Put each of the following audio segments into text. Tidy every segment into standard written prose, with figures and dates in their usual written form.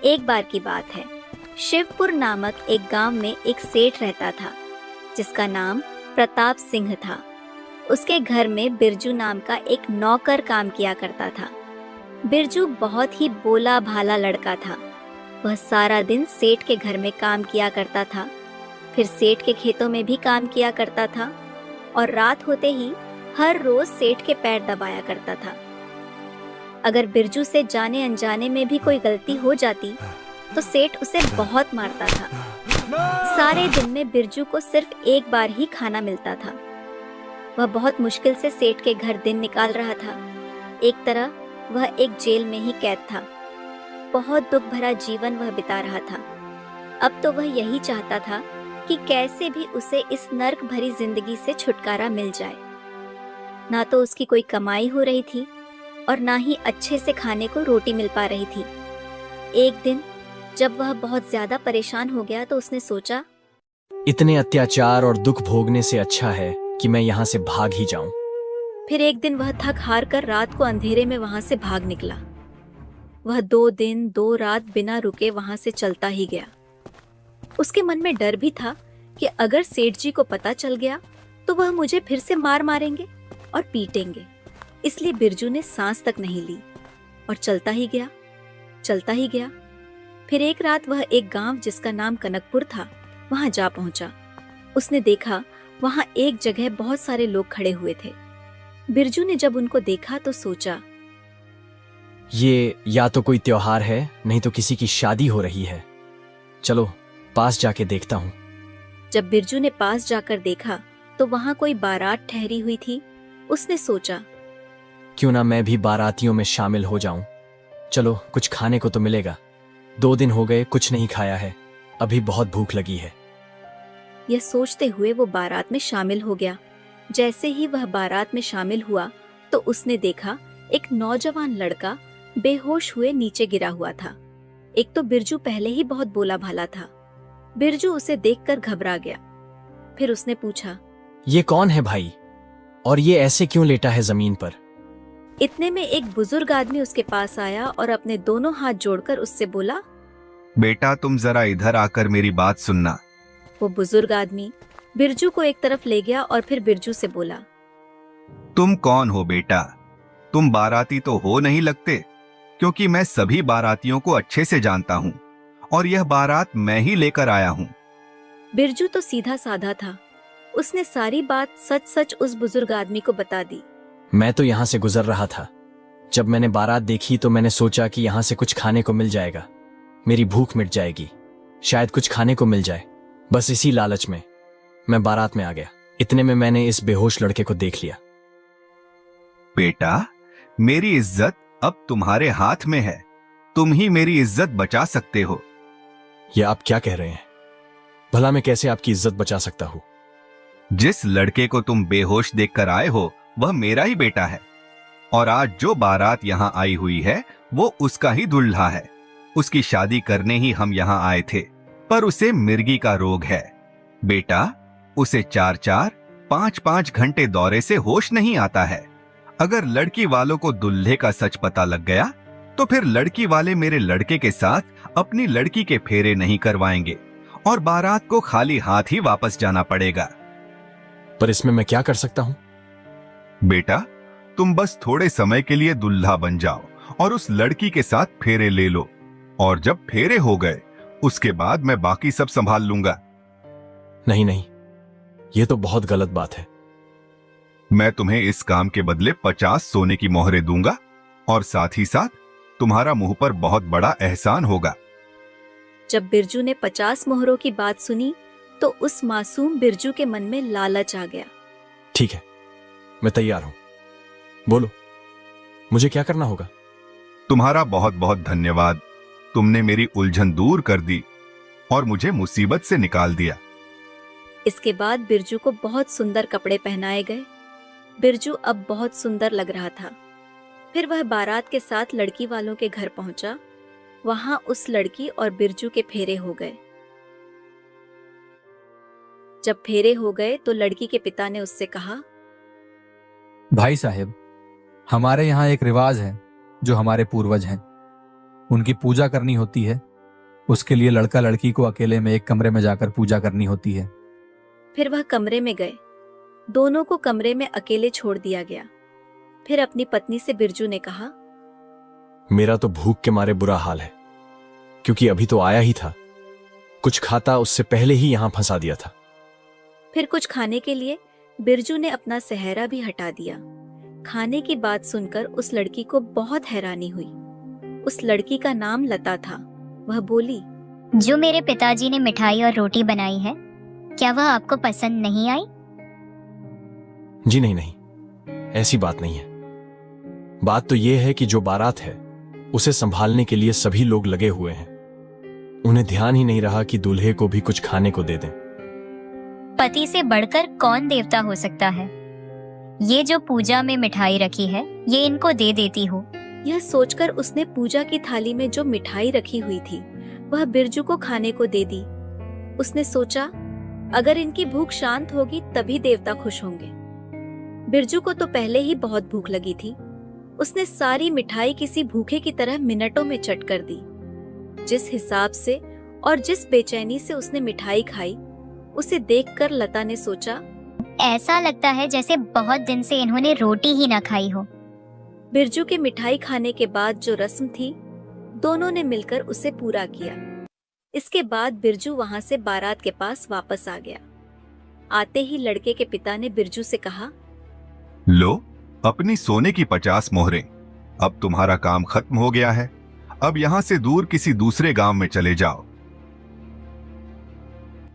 एक बार की बात है। शिवपुर नामक एक गांव में एक सेठ रहता था जिसका नाम प्रताप सिंह था। उसके घर में बिरजू नाम का एक नौकर काम किया करता था। बिरजू बहुत ही भोला भाला लड़का था। वह सारा दिन सेठ के घर में काम किया करता था, फिर सेठ के खेतों में भी काम किया करता था और रात होते ही हर रोज सेठ के पैर दबाया करता था। अगर बिरजू से जाने अनजाने में भी कोई गलती हो जाती तो सेठ उसे बहुत मारता था। सारे दिन में बिरजू को सिर्फ एक बार ही खाना मिलता था। वह बहुत मुश्किल से सेठ के घर दिन निकाल रहा था। एक तरह वह एक जेल में ही कैद था। बहुत दुख भरा जीवन वह बिता रहा था। अब तो वह यही चाहता था कि कैसे भी उसे इस नर्क भरी जिंदगी से छुटकारा मिल जाए। ना तो उसकी कोई कमाई हो रही थी और ना ही अच्छे से खाने को रोटी मिल पा रही थी। एक दिन जब वह बहुत ज्यादा परेशान हो गया तो उसने सोचा, इतने अत्याचार और दुख भोगने से अच्छा है कि मैं यहाँ से भाग ही जाऊं। फिर एक दिन वह थक हार कर रात को अंधेरे में वहां से भाग निकला। वह 2 दिन 2 रात बिना रुके वहां से चलता ही गया। उसके मन में डर भी था कि अगर सेठ जी को पता चल गया तो वह मुझे फिर से मार मारेंगे और पीटेंगे। इसलिए बिरजू ने सांस तक नहीं ली और चलता ही गया, चलता ही गया। फिर एक रात वह एक गांव जिसका नाम कनकपुर था वहां जा पहुंचा। उसने देखा वहां एक जगह बहुत सारे लोग खड़े हुए थे। बिरजू ने जब उनको देखा तो सोचा, ये या तो कोई त्योहार है, नहीं तो किसी की शादी हो रही है। चलो पास जाके देखता हूँ। जब बिरजू ने पास जाकर देखा तो वहां कोई बारात ठहरी हुई थी। उसने सोचा, क्यों ना मैं भी बारातियों में शामिल हो जाऊं। चलो कुछ खाने को तो मिलेगा। 2 दिन हो गए कुछ नहीं खाया है, अभी बहुत भूख लगी है। यह सोचते हुए वो बारात में शामिल हो गया। जैसे ही वह बारात में शामिल हुआ तो उसने देखा एक नौजवान लड़का बेहोश हुए नीचे गिरा हुआ था। एक तो बिरजू पहले ही बहुत भोला भाला था। बिरजू उसे देखकर घबरा गया। फिर उसने पूछा, ये कौन है भाई, और ये ऐसे क्यों लेटा है जमीन पर? इतने में एक बुजुर्ग आदमी उसके पास आया और अपने दोनों हाथ जोड़कर उससे बोला, बेटा तुम जरा इधर आकर मेरी बात सुनना। वो बुजुर्ग आदमी बिरजू को एक तरफ ले गया और फिर बिरजू से बोला, तुम कौन हो बेटा? तुम बाराती तो हो नहीं लगते, क्योंकि मैं सभी बारातियों को अच्छे से जानता हूँ और यह बारात मैं ही लेकर आया हूँ। बिरजू तो सीधा साधा था। उसने सारी बात सच सच उस बुजुर्ग आदमी को बता दी। मैं तो यहाँ से गुजर रहा था। जब मैंने बारात देखी तो मैंने सोचा कि यहाँ से कुछ खाने को मिल जाएगा, मेरी भूख मिट जाएगी, शायद कुछ खाने को मिल जाए। बस इसी लालच में मैं बारात में आ गया। इतने में मैंने इस बेहोश लड़के को देख लिया। बेटा मेरी इज्जत अब तुम्हारे हाथ में है, तुम ही मेरी इज्जत बचा सकते हो। ये आप क्या कह रहे हैं? भला मैं कैसे आपकी इज्जत बचा सकता हूँ? जिस लड़के को तुम बेहोश देखकर आए हो वह मेरा ही बेटा है, और आज जो बारात यहाँ आई हुई है वो उसका ही दूल्हा है। उसकी शादी करने ही हम यहाँ आए थे, पर उसे मिर्गी का रोग है। बेटा उसे 4-4, 5-5 घंटे दौरे से होश नहीं आता है। अगर लड़की वालों को दूल्हे का सच पता लग गया तो फिर लड़की वाले मेरे लड़के के साथ अपनी लड़की के फेरे नहीं करवाएंगे और बारात को खाली हाथ ही वापस जाना पड़ेगा। पर इसमें मैं क्या कर सकता हूँ? बेटा तुम बस थोड़े समय के लिए दुल्हा बन जाओ और उस लड़की के साथ फेरे ले लो, और जब फेरे हो गए उसके बाद मैं बाकी सब संभाल लूंगा। नहीं नहीं, ये तो बहुत गलत बात है। मैं तुम्हें इस काम के बदले 50 सोने की मोहरें दूंगा और साथ ही साथ तुम्हारा मुंह पर बहुत बड़ा एहसान होगा। जब बिरजू ने 50 मोहरों की बात सुनी तो उस मासूम बिरजू के मन में लालच आ गया। ठीक है, मैं तैयार हूं। बोलो, मुझे क्या करना होगा? तुम्हारा बहुत बहुत धन्यवाद। तुमने मेरी उलझन दूर कर दी और मुझे मुसीबत से निकाल दिया। इसके बाद बिरजू को बहुत सुंदर कपड़े पहनाए गए। बिरजू अब बहुत सुंदर लग रहा था। फिर वह बारात के साथ लड़की वालों के घर पहुंचा। वहां उस लड़की और बिरजू के फेरे हो गए। जब फेरे हो गए तो लड़की के पिता ने उससे कहा, भाई साहब, हमारे यहाँ एक रिवाज है जो हमारे पूर्वज हैं। उनकी पूजा करनी होती है उसके लिए लड़का लड़की को अकेले में एक कमरे में जाकर पूजा करनी होती है। फिर वह कमरे में गए। दोनों को कमरे में अकेले छोड़ दिया गया। फिर अपनी पत्नी से बिरजू ने कहा, मेरा तो भूख के मारे बुरा हाल है, क्योंकि अभी तो आया ही था। कुछ खाता उससे पहले ही यहां फंसा दिया था। फिर कुछ खाने के लिए बिरजू ने अपना सेहरा भी हटा दिया। खाने की बात सुनकर उस लड़की को बहुत हैरानी हुई। उस लड़की का नाम लता था। वह बोली, जो मेरे पिताजी ने मिठाई और रोटी बनाई है, क्या वह आपको पसंद नहीं आई? जी नहीं नहीं, ऐसी बात नहीं है। बात तो यह है कि जो बारात है उसे संभालने के लिए सभी लोग लगे हुए हैं। उन्हें ध्यान ही नहीं रहा कि दूल्हे को भी कुछ खाने को दे दें। पति से बढ़कर कौन देवता हो सकता है? ये जो पूजा में मिठाई रखी है, ये इनको दे देती हो। यह सोचकर उसने पूजा की थाली में जो मिठाई रखी हुई थी वह बिरजू को खाने को दे दी। उसने सोचा, अगर इनकी भूख शांत होगी तभी देवता खुश होंगे। बिरजू को तो पहले ही बहुत भूख लगी थी। उसने सारी मिठाई किसी भूखे की तरह मिनटों में चट कर दी। जिस हिसाब से और जिस बेचैनी से उसने मिठाई खाई, उसे देखकर लता ने सोचा, ऐसा लगता है जैसे बहुत दिन से इन्होंने रोटी ही ना खाई हो। बिरजू के मिठाई खाने के बाद जो रस्म थी, दोनों ने मिलकर उसे पूरा किया। इसके बाद बिरजू वहां से बारात के पास वापस आ गया। आते ही लड़के के पिता ने बिरजू से कहा, लो अपनी सोने की 50 मोहरें। अब तुम्हारा काम खत्म हो गया है। अब यहां से दूर किसी दूसरे गांव में चले जाओ।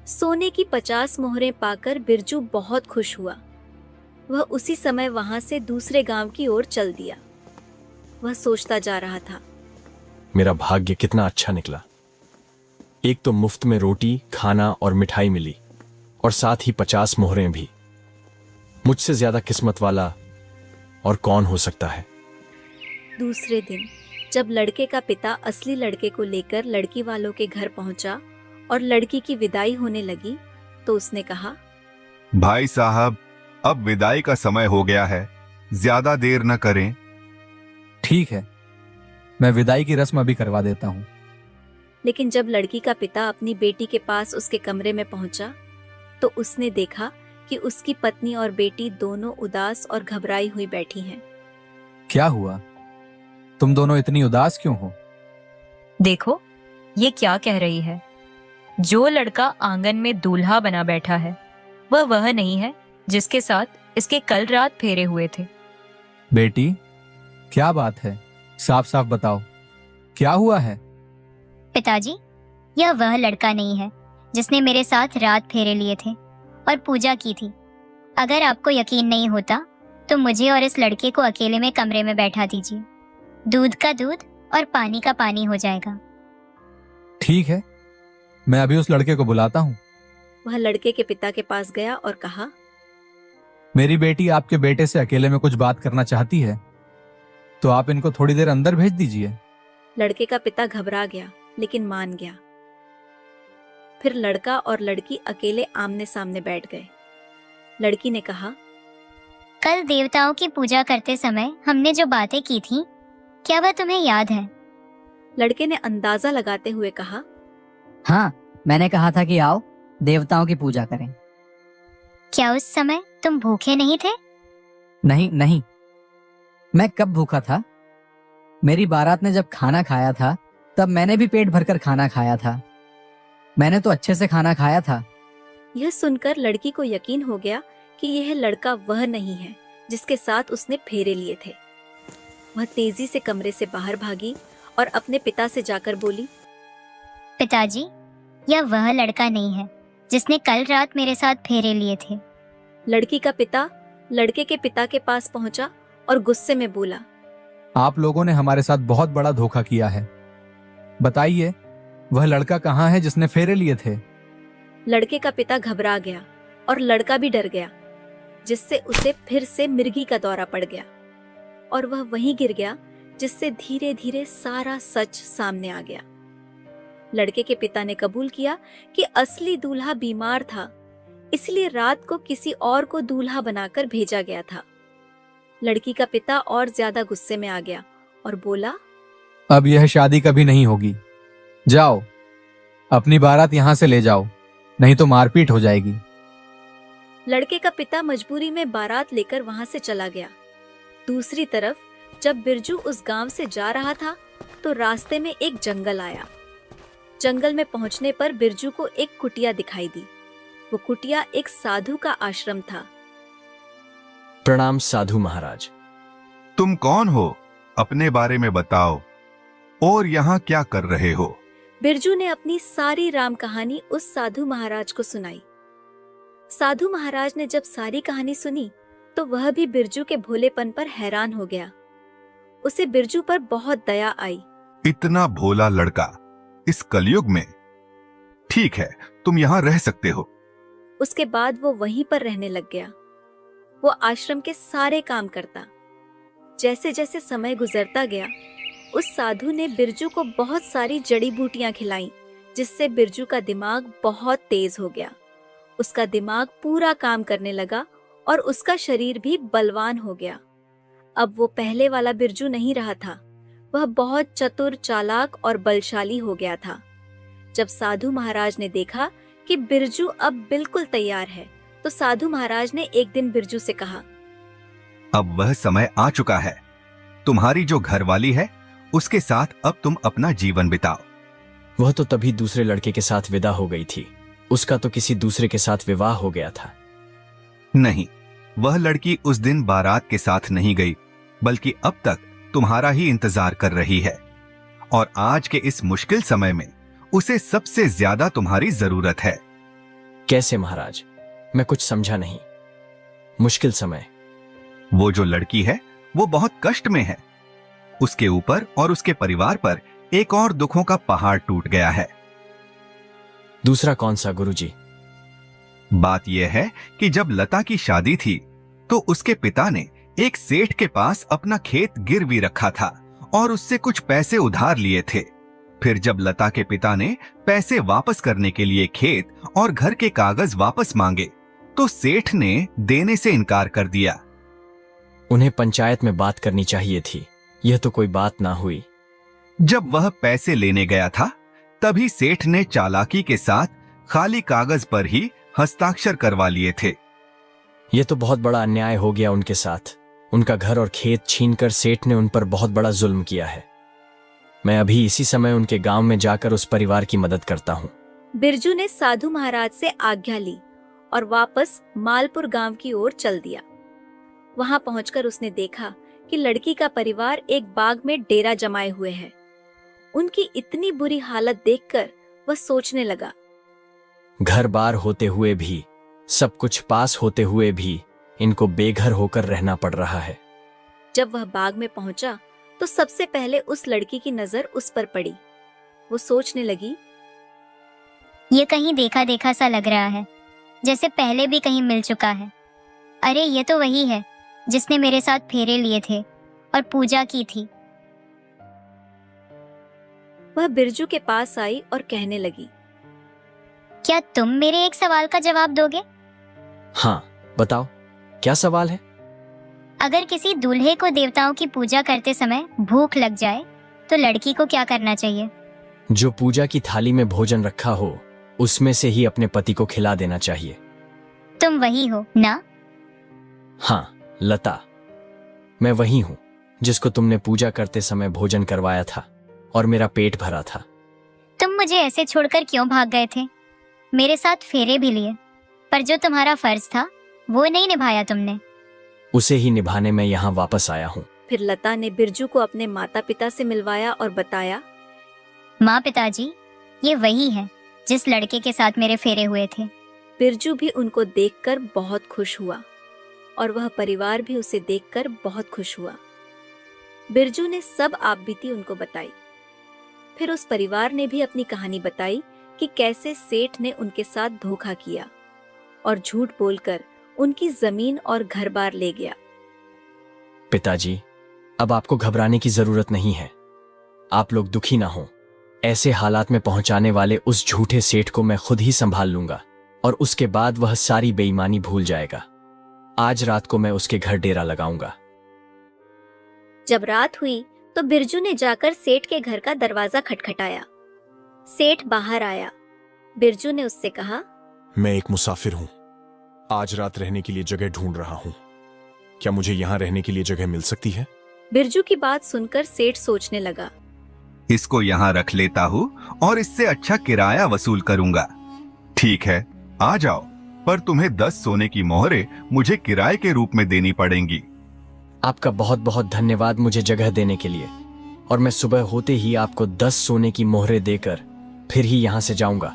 सोने की 50 मोहरें पाकर बिरजू बहुत खुश हुआ। वह उसी समय वहां से दूसरे गांव की ओर चल दिया। वह सोचता जा रहा था, मेरा भाग्य कितना अच्छा निकला। एक तो मुफ्त में रोटी, खाना और मिठाई मिली, और साथ ही 50 मोहरें भी। मुझसे ज्यादा किस्मत वाला और कौन हो सकता है। दूसरे दिन जब लड़के का पिता असली लड़के को लेकर लड़की वालों के घर पहुंचा और लड़की की विदाई होने लगी, तो उसने कहा, भाई साहब, अब विदाई का समय हो गया है, ज्यादा देर न करें। ठीक है, मैं विदाई की रस्म अभी करवा देता हूँ। लेकिन जब लड़की का पिता अपनी बेटी के पास उसके कमरे में पहुंचा, तो उसने देखा कि उसकी पत्नी और बेटी दोनों उदास और घबराई हुई बैठी हैं। क्या हुआ? तुम दोनों इतनी उदास क्यों हो? देखो, ये क्या कह रही है। जो लड़का आंगन में दूल्हा बना बैठा है, वह नहीं है जिसके साथ इसके कल रात फेरे हुए थे। बेटी, क्या बात है? साफ साफ बताओ, क्या हुआ है? पिताजी, यह वह लड़का नहीं है जिसने मेरे साथ रात फेरे लिए थे और पूजा की थी। अगर आपको यकीन नहीं होता तो मुझे और इस लड़के को अकेले में कमरे में बैठा दीजिए। दूध का दूध और पानी का पानी हो जाएगा। ठीक है, मैं अभी उस लड़के को बुलाता हूँ। वह लड़के के पिता के पास गया और कहा, मेरी बेटी आपके बेटे से अकेले में कुछ बात करना चाहती है, तो आप इनको थोड़ी देर अंदर भेज दीजिए। लड़के का पिता घबरा गया, लेकिन मान गया। फिर लड़का और लड़की अकेले आमने सामने बैठ गए। लड़की ने कहा, कल देवताओं की पूजा करते समय हमने जो बातें की थी, क्या वह तुम्हें याद है? लड़के ने अंदाजा लगाते हुए कहा, हाँ, मैंने कहा था कि आओ देवताओं की पूजा करें। क्या उस समय तुम भूखे नहीं थे? नहीं नहीं, मैं कब भूखा था? मेरी बारात ने जब खाना खाया था तब मैंने भी पेट भरकर खाना खाया था। मैंने तो अच्छे से खाना खाया था। यह सुनकर लड़की को यकीन हो गया कि यह लड़का वह नहीं है जिसके साथ उसने फेरे लिए थे। वह तेजी से कमरे से बाहर भागी और अपने पिता से जाकर बोली, पिताजी, यह वह लड़का नहीं है जिसने कल रात मेरे साथ फेरे लिए थे। लड़की का पिता लड़के के पिता के पास पहुंचा और गुस्से में बोला, आप लोगों ने हमारे साथ बहुत बड़ा धोखा किया है। बताइए, वह लड़का कहाँ है जिसने फेरे लिए थे? लड़के का पिता घबरा गया और लड़का भी डर गया, जिससे उसे फिर से मिर्गी का दौरा पड़ गया और वह वहीं गिर गया, जिससे धीरे धीरे सारा सच सामने आ गया। लड़के के पिता ने कबूल किया कि असली दूल्हा बीमार था, इसलिए रात को किसी और को दूल्हा बनाकर भेजा गया था। लड़की का पिता और ज्यादा गुस्से में आ गया और बोला, अब यह शादी कभी नहीं होगी। जाओ, अपनी बारात यहाँ से ले जाओ, नहीं तो मारपीट हो जाएगी। लड़के का पिता मजबूरी में बारात लेकर वहां से चला गया। दूसरी तरफ जब बिरजू उस गांव से जा रहा था तो रास्ते में एक जंगल आया। जंगल में पहुंचने पर बिरजू को एक कुटिया दिखाई दी। वो कुटिया एक साधु का आश्रम था। प्रणाम साधु महाराज। तुम कौन हो? अपने बारे में बताओ, और यहाँ क्या कर रहे हो? बिरजू ने अपनी सारी राम कहानी उस साधु महाराज को सुनाई। साधु महाराज ने जब सारी कहानी सुनी तो वह भी बिरजू के भोलेपन पर हैरान हो गया। उसे बिरजू पर बहुत दया आई। इतना भोला लड़का इस कलयुग में? ठीक है, तुम यहाँ रह सकते हो। उसके बाद वो वहीं पर रहने लग गया। वो आश्रम के सारे काम करता। जैसे जैसे समय गुजरता गया, उस साधु ने बिरजू को बहुत सारी जड़ी बूटियां खिलाईं, जिससे बिरजू का दिमाग बहुत तेज हो गया। उसका दिमाग पूरा काम करने लगा और उसका शरीर भी बलवान हो गया। अब वो पहले वाला बिरजू नहीं रहा था। वह बहुत चतुर, चालाक और बलशाली हो गया था। जब साधु महाराज ने देखा कि बिरजू अब बिल्कुल तैयार है, तो साधु महाराज ने एक दिन बिरजू से कहा, अब वह समय आ चुका है। तुम्हारी जो घरवाली है उसके साथ अब तुम अपना जीवन बिताओ। वह तो तभी दूसरे लड़के के साथ विदा हो गई थी। उसका तो किसी दूसरे के साथ विवाह हो गया था। नहीं, वह लड़की उस दिन बारात के साथ नहीं गई, बल्कि अब तक तुम्हारा ही इंतजार कर रही है। और आज के इस मुश्किल समय में उसे सबसे ज्यादा तुम्हारी जरूरत है। कैसे महाराज? मैं कुछ समझा नहीं। मुश्किल समय? वो जो लड़की है वो बहुत कष्ट में है। उसके ऊपर और उसके परिवार पर एक और दुखों का पहाड़ टूट गया है। दूसरा कौन सा गुरुजी? बात यह है कि जब लता की शादी थी तो उसके पिता ने एक सेठ के पास अपना खेत गिरवी रखा था और उससे कुछ पैसे उधार लिए थे। फिर जब लता के पिता ने पैसे वापस करने के लिए खेत और घर के कागज वापस मांगे तो सेठ ने देने से इनकार कर दिया। उन्हें पंचायत में बात करनी चाहिए थी। यह तो कोई बात ना हुई। जब वह पैसे लेने गया था तभी सेठ ने चालाकी के साथ खाली कागज पर ही हस्ताक्षर करवा लिए थे। यह तो बहुत बड़ा अन्याय हो गया उनके साथ। उनका घर और खेत छीनकर सेठ ने उन पर बहुत बड़ा जुल्म किया है। मैं अभी इसी समय उनके गांव में जाकर उस परिवार की मदद करता हूँ। बिरजू ने साधु महाराज से आज्ञा ली और वापस मालपुर गांव की ओर चल दिया। वहां पहुंचकर उसने देखा कि लड़की का परिवार एक बाग में डेरा जमाए हुए है। उनकी इतनी बुरी हालत देखकर वह सोचने लगा, घर बार होते हुए भी, सब कुछ पास होते हुए भी इनको बेघर होकर रहना पड़ रहा है। जब वह बाग में पहुंचा तो सबसे पहले उस लड़की की नजर उस पर पड़ी। वो सोचने लगी, ये कहीं देखा देखा सा लग रहा है, जैसे पहले भी कहीं मिल चुका है। अरे ये तो वही है जिसने मेरे साथ फेरे लिए थे और पूजा की थी। वह बिरजू के पास आई और कहने लगी, क्या तुम मेरे एक सवाल का जवाब दोगे? हाँ, बताओ, क्या सवाल है? अगर किसी दूल्हे को देवताओं की पूजा करते समय भूख लग जाए तो लड़की को क्या करना चाहिए? जो पूजा की थाली में भोजन रखा हो उसमें से ही अपने पति को खिला देना चाहिए। तुम वही हो ना? हाँ लता, मैं वही हूँ जिसको तुमने पूजा करते समय भोजन करवाया था और मेरा पेट भरा था। तुम मुझे ऐसे छोड़कर क्यों भाग गए थे? मेरे साथ फेरे भी लिए, पर जो तुम्हारा फर्ज था वो नहीं निभाया तुमने। उसे ही निभाने मैं यहाँ वापस आया हूँ। फिर लता ने बिरजू को अपने माता पिता से मिलवाया और बताया, माँ पिताजी, ये वही है जिस लड़के के साथ मेरे फेरे हुए थे। बिरजू भी उनको देखकर बहुत खुश हुआ और वह परिवार भी उसे देखकर बहुत खुश हुआ। बिरजू ने सब आपबीती उनको बताई। फिर उस परिवार ने भी अपनी कहानी बताई कि कैसे सेठ ने उनके साथ धोखा किया और झूठ बोलकर उनकी जमीन और घर-बार ले गया। पिताजी, अब आपको घबराने की जरूरत नहीं है। आप लोग दुखी ना हो। ऐसे हालात में पहुंचाने वाले उस झूठे सेठ को मैं खुद ही संभाल लूंगा और उसके बाद वह सारी बेईमानी भूल जाएगा। आज रात को मैं उसके घर डेरा लगाऊंगा। जब रात हुई तो बिरजू ने जाकर सेठ के घर का दरवाजा खटखटाया। सेठ बाहर आया बिरजू ने उससे कहा, मैं एक मुसाफिर हूं, आज रात रहने के लिए जगह ढूंढ रहा हूं। क्या मुझे यहां रहने के लिए जगह मिल सकती है? बिरजू की बात सुनकर सेठ सोचने लगा। इसको यहाँ रख लेता हूँ और इससे अच्छा किराया वसूल करूंगा। ठीक है, आ जाओ, पर तुम्हें 10 सोने की मोहरें मुझे किराए के रूप में देनी पड़ेंगी। आपका बहुत बहुत धन्यवाद मुझे जगह देने के लिए, और मैं सुबह होते ही आपको 10 सोने की मोहरें देकर फिर ही यहाँ से जाऊंगा।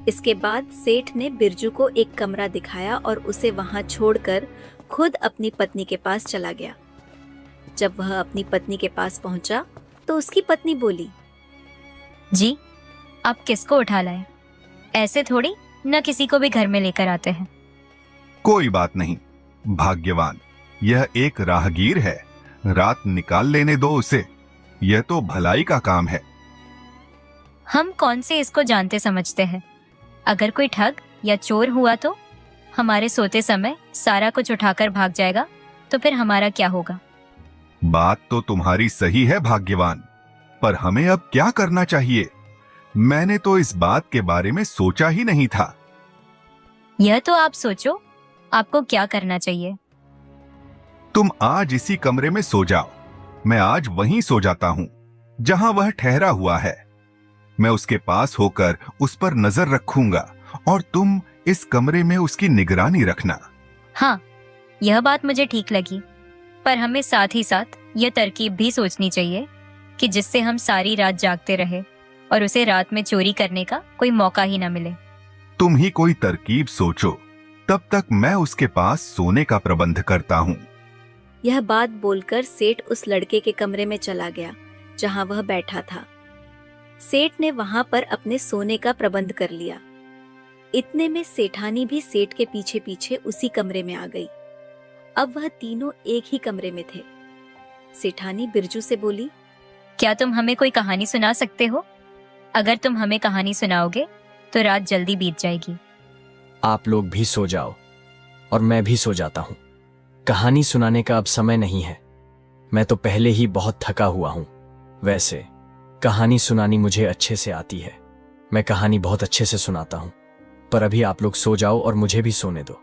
इसके बाद सेठ ने बिरजू को एक कमरा दिखाया और उसे वहां छोड़कर खुद अपनी पत्नी के पास चला गया। जब वह अपनी पत्नी के पास पहुंचा तो उसकी पत्नी बोली, जी, आप किसको उठा लाए? ऐसे थोड़ी न किसी को भी घर में लेकर आते हैं। कोई बात नहीं, भाग्यवान, यह एक राहगीर है, रात निकाल लेने दो उसे, यह तो भलाई का काम है। हम कौन से इसको जानते समझते हैं? अगर कोई ठग या चोर हुआ तो हमारे सोते समय सारा कुछ उठाकर भाग जाएगा, तो फिर हमारा क्या होगा? बात तो तुम्हारी सही है भाग्यवान, पर हमें अब क्या करना चाहिए? मैंने तो इस बात के बारे में सोचा ही नहीं था। यह तो आप सोचो, आपको क्या करना चाहिए। तुम आज इसी कमरे में सो जाओ, मैं आज वहीं सो जाता हूं जहां वह ठहरा हुआ है। मैं उसके पास होकर उस पर नजर रखूंगा और तुम इस कमरे में उसकी निगरानी रखना। हाँ, यह बात मुझे ठीक लगी, पर हमें साथ ही साथ यह तरकीब भी सोचनी चाहिए कि जिससे हम सारी रात जागते रहे और उसे रात में चोरी करने का कोई मौका ही ना मिले। तुम ही कोई तरकीब सोचो, तब तक मैं उसके पास सोने का प्रबंध करता हूँ। यह बात बोलकर सेठ उस लड़के के कमरे में चला गया जहां वह बैठा था। सेठ ने वहां पर अपने सोने का प्रबंध कर लिया। इतने में सेठानी भी सेठ के पीछे पीछे उसी कमरे में आ गई। अब वह तीनों एक ही कमरे में थे। सेठानी बिरजू से बोली, क्या तुम हमें कोई कहानी सुना सकते हो? अगर तुम हमें कहानी सुनाओगे तो रात जल्दी बीत जाएगी। आप लोग भी सो जाओ और मैं भी सो जाता हूं। कहानी सुनाने का अब समय नहीं है, मैं तो पहले ही बहुत थका हुआ हूं। वैसे कहानी सुनानी मुझे अच्छे से आती है, मैं कहानी बहुत अच्छे से सुनाता हूं, पर अभी आप लोग सो जाओ और मुझे भी सोने दो।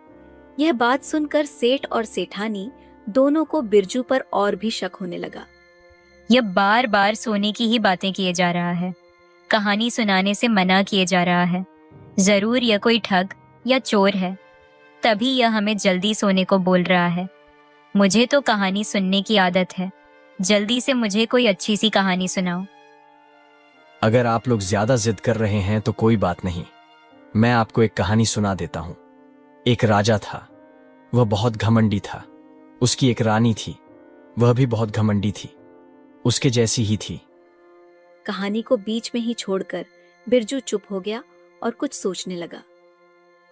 यह बात सुनकर सेठ और सेठानी दोनों को बिरजू पर और भी शक होने लगा। यह बार बार सोने की ही बातें किए जा रहा है, कहानी सुनाने से मना किए जा रहा है। जरूर यह कोई ठग या चोर है, तभी यह हमें जल्दी सोने को बोल रहा है। मुझे तो कहानी सुनने की आदत है, जल्दी से मुझे कोई अच्छी सी कहानी सुनाओ। अगर आप लोग ज्यादा जिद कर रहे हैं तो कोई बात नहीं, मैं आपको एक कहानी सुना देता हूं। एक राजा था, वह बहुत घमंडी था। उसकी एक रानी थी, वह भी बहुत घमंडी थी, उसके जैसी ही थी। कहानी को बीच में ही छोड़कर बिरजू चुप हो गया और कुछ सोचने लगा।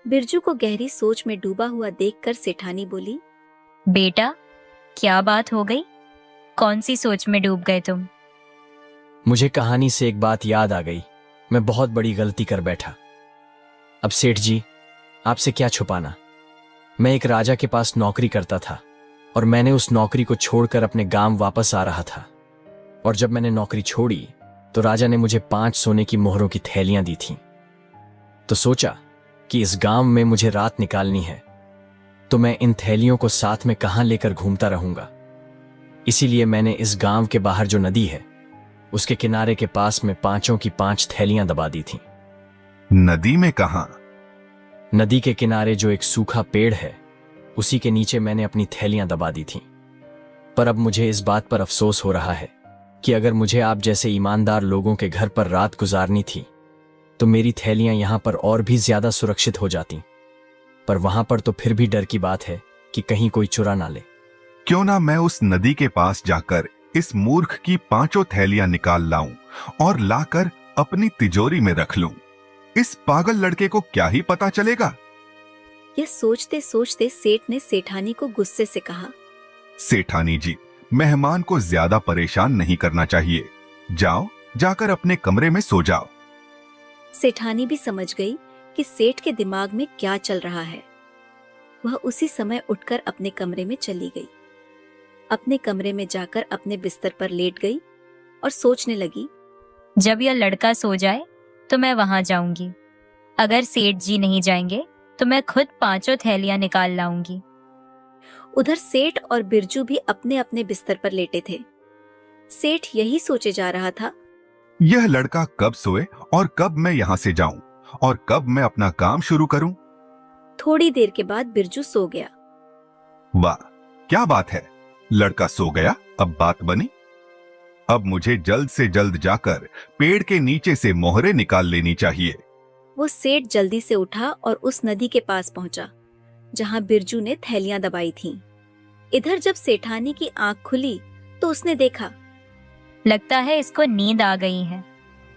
बिरजू को गहरी सोच में डूबा हुआ देखकर सेठानी बोली, बेटा, क्या बात हो गई? कौन सी सोच में डूब गए तुम? मुझे कहानी से एक बात याद आ गई, मैं बहुत बड़ी गलती कर बैठा। अब सेठ जी, आपसे क्या छुपाना, मैं एक राजा के पास नौकरी करता था और मैंने उस नौकरी को छोड़कर अपने गांव वापस आ रहा था। और जब मैंने नौकरी छोड़ी तो राजा ने मुझे 5 सोने की मोहरों की थैलियां दी थीं। तो सोचा कि इस गांव में मुझे रात निकालनी है, तो मैं इन थैलियों को साथ में कहां लेकर घूमता रहूंगा। इसीलिए मैंने इस गांव के बाहर जो नदी है उसके किनारे के पास में 5 की 5 थैलियां दबा दी थीं। नदी में कहां? नदी के किनारे जो एक सूखा पेड़ है उसी के नीचे मैंने अपनी थैलियां दबा दी थीं। पर अब मुझे इस बात पर अफसोस हो रहा है कि अगर मुझे आप जैसे ईमानदार लोगों के घर पर रात गुजारनी थी तो मेरी थैलियां यहां पर और भी ज्यादा सुरक्षित हो जाती। पर वहां पर तो फिर भी डर की बात है कि कहीं कोई चुरा ना ले। क्यों ना मैं उस नदी के पास जाकर इस मूर्ख की 5 थैलियां निकाल लाऊं और लाकर अपनी तिजोरी में रख लूं। इस पागल लड़के को क्या ही पता चलेगा। यह सोचते सोचते सेठ ने सेठानी को गुस्से से कहा, सेठानी जी, मेहमान को ज्यादा परेशान नहीं करना चाहिए, जाओ जाकर अपने कमरे में सो जाओ। सेठानी भी समझ गई कि सेठ के दिमाग में क्या चल रहा है। वह उसी समय उठकर अपने कमरे में चली गई। अपने कमरे में जाकर अपने बिस्तर पर लेट गई और सोचने लगी, जब यह लड़का सो जाए तो मैं वहां जाऊंगी। अगर सेठ जी नहीं जाएंगे तो मैं खुद 5 थैलियां निकाल लाऊंगी। उधर सेठ और बिरजू भी अपने अपने बिस्तर पर लेटे थे। सेठ यही सोचे जा रहा था, यह लड़का कब सोए और कब मैं यहाँ से जाऊं और कब मैं अपना काम शुरू करूं। थोड़ी देर के बाद बिरजू सो गया। वाह, क्या बात है, लड़का सो गया, अब बात बनी। अब मुझे जल्द से जल्द जाकर पेड़ के नीचे से मोहरे निकाल लेनी चाहिए। वो सेठ जल्दी से उठा और उस नदी के पास पहुंचा जहां बिरजू ने थैलियां दबाई थीं। इधर जब सेठानी की आंख खुली तो उसने देखा, लगता है इसको नींद आ गई है,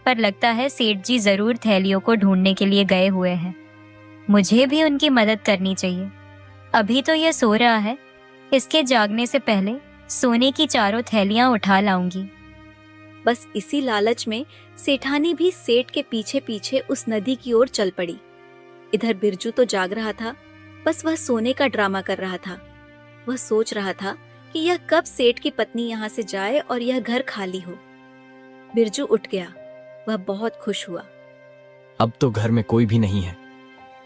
पर लगता है सेठ जी जरूर थैलियों को ढूंढने के लिए गए हुए हैं। मुझे भी उनकी मदद करनी चाहिए। अभी तो यह सो रहा है, इसके जागने से पहले सोने की 4 थैलियां उठा लाऊंगी। बस इसी लालच में सेठानी भी सेठ के पीछे पीछे उस नदी की ओर चल पड़ी। इधर बिरजू तो जाग रहा था, बस वह सोने का ड्रामा कर रहा था। वह सोच रहा था कि यह कब सेठ की पत्नी यहाँ से जाए और यह घर खाली हो। बिरजू उठ गया, वह बहुत खुश हुआ। अब तो घर में कोई भी नहीं है,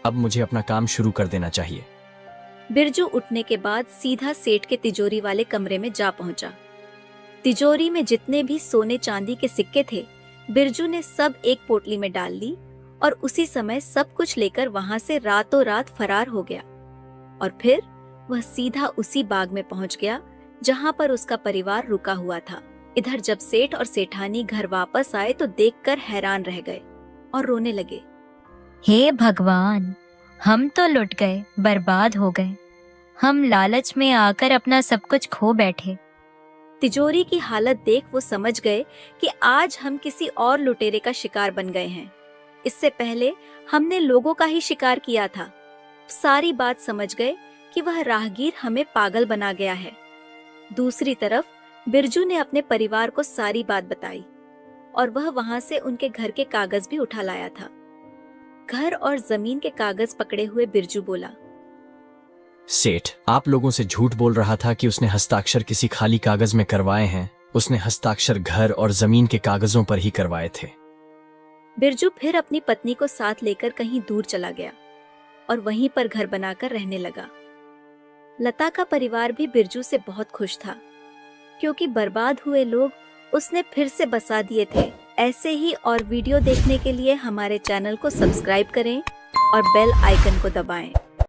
अब मुझे अपना काम शुरू कर देना चाहिए। बिरजू उठने के बाद सीधा सेठ के तिजोरी वाले कमरे में जा पहुंचा। तिजोरी में जितने भी सोने चांदी के सिक्के थे, बिरजू ने सब एक पोटली में डाल ली और उसी समय सब कुछ लेकर वहां से रातों रात फरार हो गया। और फिर वह सीधा उसी बाग में पहुंच गया जहां पर उसका परिवार रुका हुआ था। इधर जब सेठ और सेठानी घर वापस आए तो देखकर हैरान रह गए और रोने लगे। हे भगवान, हम तो लुट गए, बर्बाद हो गए। हम लालच में आकर अपना सब कुछ खो बैठे। तिजोरी की हालत देख वो समझ गए कि आज हम किसी और लुटेरे का शिकार बन गए हैं। इससे पहले हमने लोगों का ही शिकार किया था। सारी बात समझ गए कि वह राहगीर हमें पागल बना गया है। दूसरी तरफ बिरजू ने अपने परिवार को सारी बात बताई और वह वहां से उनके घर के कागज भी उठा लाया था। घर और जमीन के कागज पकड़े हुए बिरजू बोला, सेठ आप लोगों से झूठ बोल रहा था कि उसने हस्ताक्षर किसी खाली कागज में करवाए हैं। उसने हस्ताक्षर घर और जमीन के कागजों पर ही करवाए थे। बिरजू फिर अपनी पत्नी को साथ लेकर कहीं दूर चला गया और वहीं पर घर बनाकर रहने लगा। लता का परिवार भी बिरजू से बहुत खुश था, क्योंकि बर्बाद हुए लोग उसने फिर से बसा दिए थे। ऐसे ही और वीडियो देखने के लिए हमारे चैनल को सब्सक्राइब करें और बेल आइकन को दबाएं।